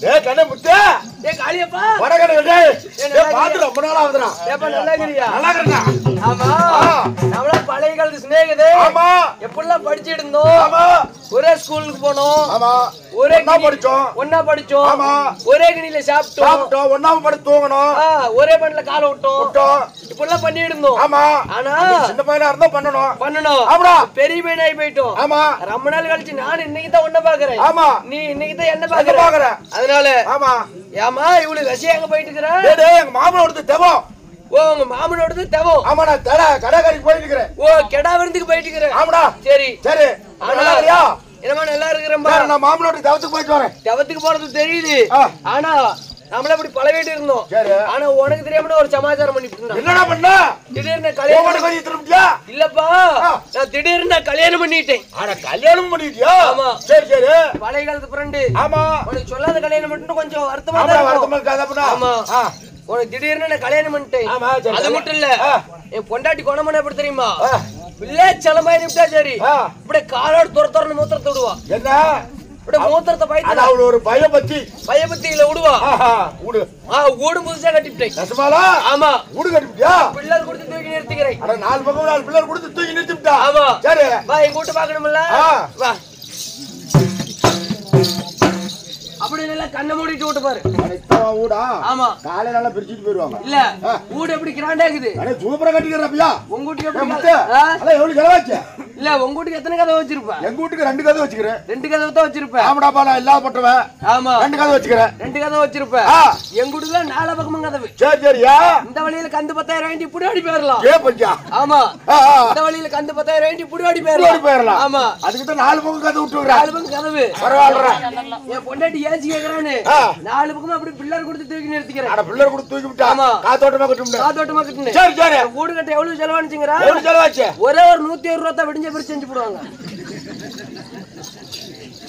ஏ கண்ணே முத்து ஏ காளியப்பா வடகடை டேய் ஏ பாத்து ரொம்ப நாளா ஆகுதுடா ஏப்பா நல்லா இருக்கறியா நல்லா இருக்கறடா ஆமா நம்மள பழைய காலத்து சிநேகிதே ஆமா எப்பல்லாம் படிச்சிட்டு இருந்தோம் ஆமா ஒரே ஸ்கூலுக்கு போனோம் ஆமா ஒரே ஒண்ணா படிச்சோம் ஆமா ஒரே கிணில சாப்பிட்டோம் ஒண்ணா படுத்து தூங்கணும் ஒரே பண்ணல கால விட்டோம் இப்பல்லாம் பண்ணிட்டு இருந்தோம் ஆமா ஆனா சின்ன பையனா இருந்தா பண்ணணும் ஆமாடா பெரிய பையனாய் போயிட்டோம் ஆமா ரொம்ப நாள் கழிச்சு நான் இன்னைக்கு தான் உன்ன பாக்குறேன் ஆமா நீ இன்னைக்கு தான் என்ன பாக்குற அதனால ஆமா ஏமா இவ்வளவு விஷயம் எங்க போயிட்டு இருக்கற டேய் எங்க மாமனோடது தெவம் ஓ உங்க மாமனோடது தெவம் ஆமா நான் கடைக்கு போயிட்டு இருக்கேன் ஓ கெடா விருந்துக்கு போயிட்டு இருக்கற ஆமாடா சரி நல்லா என்னமா நல்லா இருக்கறேன்பா நான் மாமனோட தெவத்துக்கு போயிட்டு வரேன் தெவத்துக்கு போறது தெரியுது ஆனா நம்மள இப்படி பழகிட்டு இருந்தோம் ஆனா உனக்கு தெரியாம ஒரு சமாச்சாரம் பண்ணிட்டு இருந்தோம் என்னடா பண்ண திடீர்னு கல்யாணம் பண்ணி திரும்பியா இல்லப்பா நான் திடீர்னு கல்யாணம் பண்ணிட்டேன் அட கல்யாணம் பண்ணிட்டியா ஆமா சரி பழைய காலத்து ஃப்ரெண்ட் ஆமா உனக்கு சொல்லாத கல்யாணம் பண்ணிட்டு கொஞ்சம் வருத்தமா இருக்காதா ஆமா உனக்கு திடீர்னு நான் கல்யாணம் பண்ணிட்டேன் அது மட்டும் இல்ல என் பொண்டாட்டி குணமன எப்படி தெரியுமா பிள்ளை செலமாய் நிமிட்டா சரி இப்படி காலோட துரத்துறன்னு மூத்திரத்தை விடுவா என்ன இப்படி மூத்திரத்தை பயத்து அவள ஒரு பயபக்தியில விடுவா ஊடு புதுசா கட்டிவிட்டேன் ஆமா ஊடு கட்டிவிட்டியா பிள்ளர் கொடுத்து தூக்கி நிறுத்திக்கிறேன் அட 4 பக்கம் 4 பிள்ளர் கொடுத்து தூக்கி நிறுத்திவிட்டா ஆமா சரி வா என் கூட்டு பாக்கணும்ல வா அப்படி நல்லா கண்ணை மூடிட்டு விட்டு பாரு ஊடா ஆமா காலையில நல்லா பிரிச்சிட்டு போயிடுவாங்க இல்ல ஊடு எப்படி கிராண்டா இருக்குது அட சூப்பரா கட்டிக்கிறப்பியா உங்க வீட்டுக்கு எப்படி அட எவ்வளவு செலவாச்சு இல்ல உங்க வீட்டுக்கு எத்தனை கதவு வச்சிருப்ப எங்க வீட்டுக்கு 2 கதவு வச்சிக்கிறேன் 2 கதவு தான் வச்சிருப்ப ஆமாடாப்பா நான் எல்லா பட்டவன் ஆமா 2 கதவு வச்சிக்கிறேன் 2 கதவு வச்சிருப்ப எங்க வீட்டுல 4 பக்கமும் கதவு சரியா இந்த வழியில கந்து 10000 வேண்டி இப்படி ஓடி போயிரலாம் ஏ பஞ்சா ஆமா இந்த வழியில கந்து 10000 வேண்டி இப்படி ஓடி போயிரலாம் ஆமா அதுக்கு தான் 4 பக்கம் கதவு விட்டுறேன் 4 பக்கம் கதவு பரவாயில்லை என் பொண்டாட்டி ஏசி கேக்குறானே 4 பக்கம் அப்படி பில்லர் கொடுத்து தூக்கி நிறுத்திக்கிறேன் அட பில்லர் கொடுத்து தூக்கி விட்டா ஆமா காத்தோட்டமா கட்டும்டா சரி வீடு கட்ட எவ்வளவு செலவானுச்சுங்கறா எவ்வளவு செலவாச்சு ஒரே ஒரு 120 ரூபாய் தான் விடிஞ்ச பிரிச்சு செஞ்சு போடுவாங்க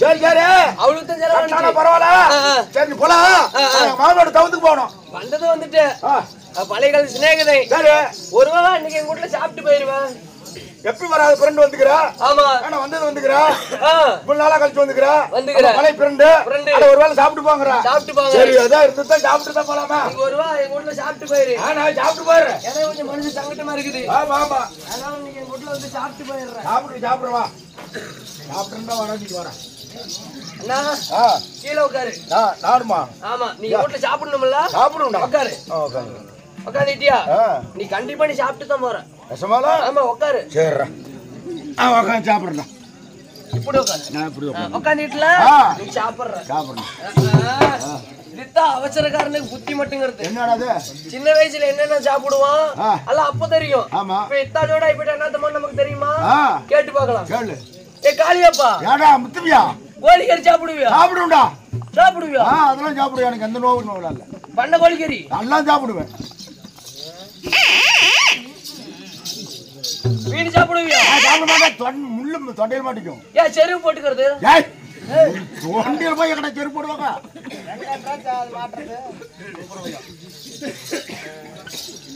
சரி அவ்வளவு தான் செலவானுச்சு பரவாயில்லை சரி போலாம் மாமனோட தவுத்துக்கு போறோம் வந்தது வந்துட்டு பழைய கால சிநேகிதே சரி ஒருவா இன்னைக்கு எங்க வீட்ல சாப்பிட்டு போயிருவேன் எப்படி வராத ஃப்ரெண்ட் வந்துக்கறா ஆமா انا வந்தது வந்துக்கறா இவ்வளவு நாளா கழிச்சு வந்துக்கறா பழைய ஃப்ரெண்ட் அட ஒரு வேளை சாப்பிட்டு போங்கறா சரி அத இருந்துதான் சாப்பிட்டு தான் போலாமா நீ ஒருவா எங்க வீட்ல சாப்பிட்டு போயிரு நான் சாப்பிட்டு போறேன் எனக்கு கொஞ்சம் மனசு சங்கடமா இருக்குது ஆமா அதனால நீங்க எங்க வீட்ல வந்து சாப்பிட்டு போயிரறேன் சாப்பிடுவா சாப்பிட்டுறா வரதுக்கு வரேன் அண்ணா கீழ உட்காரு நானுமா ஆமா நீ வீட்ல சாப்பிடணும்ல சாப்பிடுடா உட்காரு உட்கார்ந்திட்டியா நீ கண்டிப்பா நீ சாப்பிட்டு தான் போற ரசமாலா ஆமா உட்காரு சரிடா உட்கார்ந்து சாப்பிடுறேன் இப்படி உட்காரு நான் இப்படி உட்கார்ந்திட்டல நீ சாப்பிடுற இதுதா அவசரக்காரனுக்கு புத்தி மட்டும்ங்கிறது என்னடா அது சின்ன வயசுல என்னென்ன சாப்பிடுவான் அல்ல அப்ப தெரியும் இப்ப இத்தாஜோட இப்ப என்னத்தமா நமக்கு தெரியுமா கேட்டு பார்க்கலாம் கேளு ஏ காளியப்பா ஏடா முத்துவியா கோழிக்கறி சாப்பிடுவியா சாப்பிடுவியா அதெல்லாம் சாப்பிடுவேன் எனக்கு எந்த நோவும் இல்ல பண்ண கோழிக்கறி எல்லாம் சாப்பிடுவேன் மீன் சாப்பிடுவியா சாப்பிட மாட்டேன் முள்ளு தொண்டையில மாட்டிக்கும் ஏன் செருப்பு போட்டுக்கிறது தொண்டையில போய் எங்கடா செருப்பு போடுவாங்க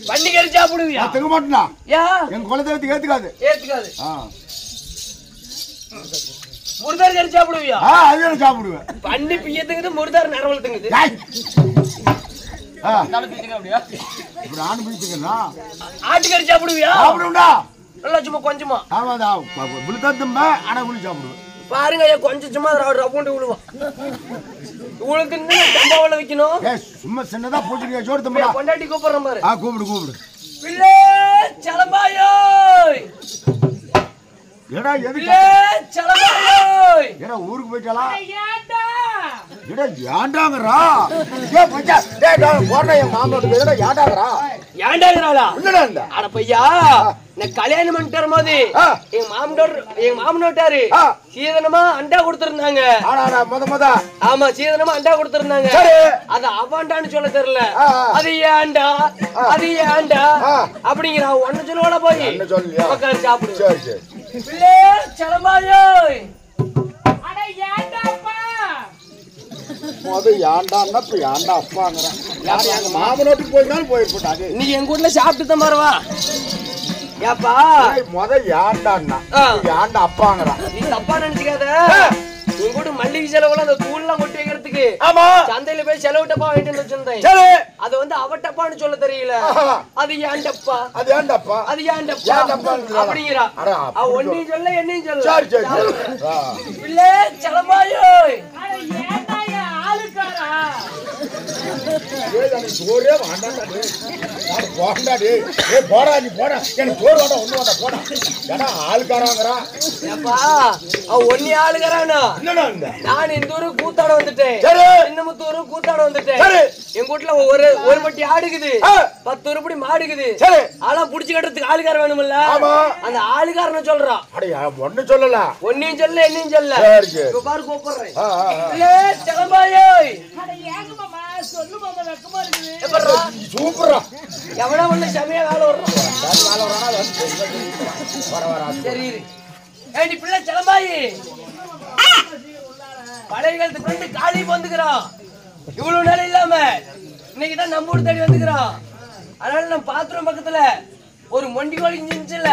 பன்னிக்கறி சாப்பிடுவியா தெங்க மாட்டேனா என் குலதெய்வத்துக்கு ஏத்துக்காது முருதார் கறி சாப்பிடுவியா அது சாப்பிடுவேன் பண்ணி பியத்துக்குது முருதார் நரவலத்துக்குது ஆட்டுக்கறி சாப்பிடுவியா நல்லா சும்மா கொஞ்சமா பாருங்க கொஞ்சம் சும்மா ரவுண்டு விழுவான் உங்களுக்கு வைக்கணும் சும்மா சின்னதா பூச்சிருக்கா ஜோடு தம்பி கொண்டாட்டி கூப்பிடுறேன் பாரு கூப்பிடு பிள்ளை சலபாயோ ஏடா எதுக்கு சலபாயோ ஏடா ஊருக்கு போய்ட்டாளா ஏடா யாண்டாங்கறா ஏ பஞ்சா டேய் போறடா என் மாமனோட ஏடா யாண்டாங்கறாளா என்னடா இந்த அட பையா நான் கல்யாணம் பண்ணிட்டற போது எங்க மாமனோட்டாரு சீதனமா அண்டா கொடுத்திருந்தாங்க ஆடாடா முத ஆமா சீதனமா அண்டா கொடுத்திருந்தாங்க சரி அது அவாண்டான்னு சொல்ல தெரியல அது ஏண்டா அப்படிங்கற ஒண்ணு சொல்லுவாடா போய் என்ன சொல்லியா உட்கார்ந்து சாப்பிடு சரி பிள்ளை சலமாயோ அட ஏண்டாப்பா மொத யாண்டான்னா இப்ப யாண்டா அப்பாங்கறேன் யார் எங்க மாமனோட்டுக்கு போயினாலும் போயிருப்பாங்க நீ எங்க ஊர்ல சாப்பிட்டு தான் வரவா ஏப்பா மொத யாண்டான்னா யாண்டா அப்பாங்கறா நீ தப்பா நினைச்சுக்காத உங்க கூட மல்லிகை செலவுல அந்த தூள்லாம் கொட்டி வைக்கிறதுக்கு இருக்கு. ஆமா. சந்தையில போய் செலவு டப்பா வாங்கிட்டு வச்சிருந்தேன். சரி. அது வந்து அவட்டப்பான்னு சொல்ல தெரியல. அது ஏன் டப்பா? அது ஏன் டப்பா? அது ஏன் டப்பா? அப்படிங்கிறா. ஒன்னையும் சொல்ல என்னையும் சொல்ல. சரி சரி. பிள்ளை செலமாயோ. ஏன்டாயா ஆளுக்காரா? ஏய் எனக்கு சோறே வேண்டாம்டா டேய். நான் போறேன்டா டேய். ஏய் போடா நீ போடா. எனக்கு சோறு வேண்டாம் ஒண்ணு வேண்டாம் போடா. ஏடா ஆளுக்காரங்கறா. ஏப்பா ஒன்னி ஆளுக்காரனா? என்னடா இந்த? நான் இந்த ஊரு கூத்தாட வந்துட்டேன். சரி. இன்னமுத்தூரு கூத்தாட வந்துட்டேன். சரி. எங்க வீட்ல ஒரு பட்டி ஆடுக்குது. 10 உருப்படி மாடுக்குது. சரி. ஆளா புடிச்சு கட்டறதுக்கு ஆளுக்கார வேணும்ல? ஆமா. அந்த ஆளுக்காரன சொல்றான். அடயா ஒண்ணு சொல்லல. ஒன்னியும் சொல்ல என்னையும் சொல்ல. சரி. இப்ப பாரு கூப்பிடுறேன். ஏய் செலமாயோய். அட ஏங்க மாமா சொல்லு மாமா வெக்கமா இருக்குது. எப்பறா? சூப்பரா. எவனா வந்து சமையா வேலை வர்றான். வேலை வரானா வர சரி இரு. ஏய் நீ பிள்ளை செலமாயி. பழைய காலத்து ஃப்ரெண்ட் காளி வந்துக்கிறான். இவ்வளவு நேரம் இல்லாம இன்னைக்கு தான் நம்ம ஊர் தேடி வந்துக்கிறான். அதனால நம்ம பாத்ரூம் பக்கத்துல ஒரு மொண்டி கோழி இருந்துச்சுல்ல,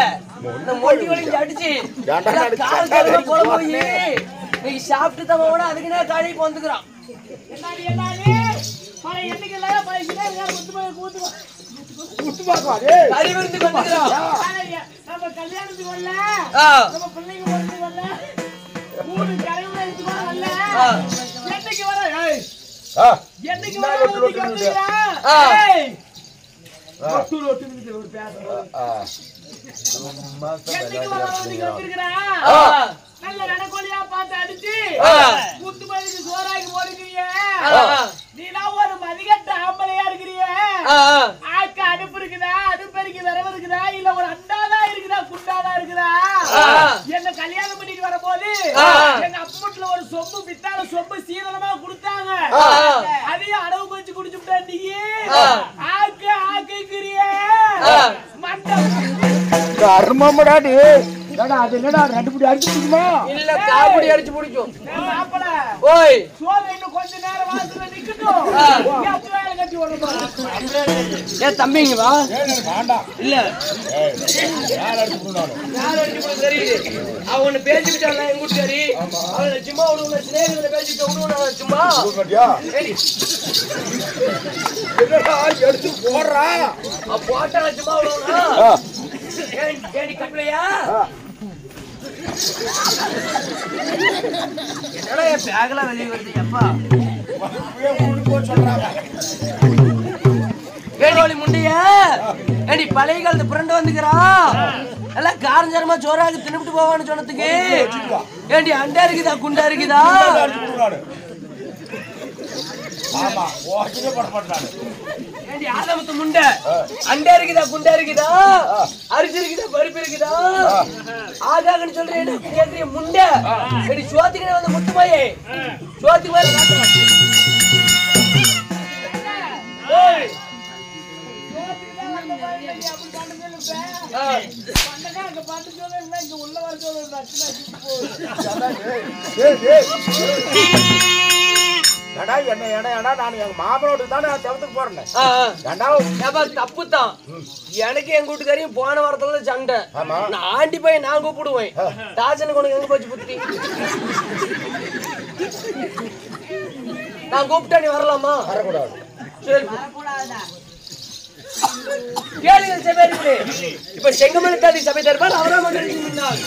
இந்த மொண்டி கோழி அடிச்சு கால் போல போய் இன்னைக்கு சாப்பிட்டு தவண அதுக்குன்னே காளிக்கு வந்துக்கிறான். என்னடி பழைய எண்ணிக்கையில பைசா குத்து பாப்பா டேய். கறி விருந்து வந்துக்கிறான். நம்ம கல்யாணத்துக்கு வரல, நம்ம பிள்ளைங்க வரது வரல, ஊரு கரையில இருந்து வரல. என்னைக்கு வர? ஏய் என்னைக்கு வர? ஊருக்கு வந்துடா. ஏய் ஒட்டு நிமிஷம் ஒரு பேச. என்னைக்கு வர? ஊருக்கு வந்துடா. நல்ல நடக்கோலியா பார்த்து அடிச்சு குத்து மதிக்கு சோறாக்கி போடுறீங்க. நீனா ஒரு மதிகட்ட ஆம்பளையா இருக்கிறீங்க. ஆக்க அடுப்பு இருக்குதா, அடுப்பு இருக்கு, விரவு இருக்குதா, இல்ல ஒரு அண்டாதான் இருக்குதா, குண்டாதான் இருக்குதா? என்ன கல்யாணம் பண்ணிட்டு வரும்போது எங்க அப்பூட்ல ஒரு சொம்பு பித்தால சொம்பு சீரளமா கொடுத்தாங்க. அதையும் அளவு கொஞ்சம் குடிச்சுட்டா நீ ஆக்க ஆக்கிக்கிறிய மண்ட அருமமடா டேய். என்னடா அது என்னடா ரெண்டு புடி அடிச்சு குடிக்குமா? இல்ல காபடி அடிச்சு முடிக்கும். மாப்பள ஓய் சோறு இன்னும் கொஞ்ச நேரம் வாசல்ல நிக்கட்டும். எப்ப வேலை கட்டி வரணும்? ஏ தம்பிங்க வா. ஏய் வேண்டாம். இல்ல யார் அடிச்சு குடுறானோ? யார் அடிச்சு கூட தெரியுது. அவன பேசிட்டான்ல எங்க ஊர்க்காரி. அவள சும்மா விடுங்க ஸ்நேகிதனை பேசிட்டு விடுங்க சும்மா. கூப்பிட்டியா? ஏடி என்னடா எடுத்து போடுறா? போட்டா சும்மா விடுங்க. ஏடி கப்பலையா? என்னடா என் பேக்ல வெளிய வருது அப்பா? அப்படியே மூணு போட்டு சொல்றாங்க. ஏடி முண்டியா? ஏடி பழைய காலத்து ஃப்ரெண்ட் வந்துக்கறா. எல்லாம் காரஞ்சரமா சோறாக்கு தின்னுட்டு போவான்னு சொன்னதுக்கு ஏடி அண்டா இருக்குதா குண்டா இருக்குதா? அடிச்சு குடுறானே. ஆமா ஓகே போட மாட்டானே. ஏடி ஆதமத்து முண்டை அண்டா இருக்குதா குண்டா இருக்குதா? அரிசி இருக்குதா பருப்பு இருக்குதா? ஆகாகன்னு சொல்றேன் கேக்குறிய முண்டை. ஏடி சோத்துக்கு வந்து முட்டுமாயே சோத்துக்கு மேல காட்டுறா. ஓய் நான் எங்க மாமனோடு தானே தவிர்த்துக்கு போறேன். தப்பு தான். எனக்கு எங்க வீட்டுக்காரையும் போன வாரத்துல சண்டை. நான் ஆண்டி போய் நான் கூப்பிடுவேன். தாசனை கொண்டு எங்க போச்சு புத்தி. நான் கூப்பிட்டா நீ வரலாமா? வரக்கூடாது. சரி கேளுங்க சபையிலே. இப்ப செங்கமலை தாதி சபை தருவார் அவரா மகிழ்ச்சி முன்னாள்.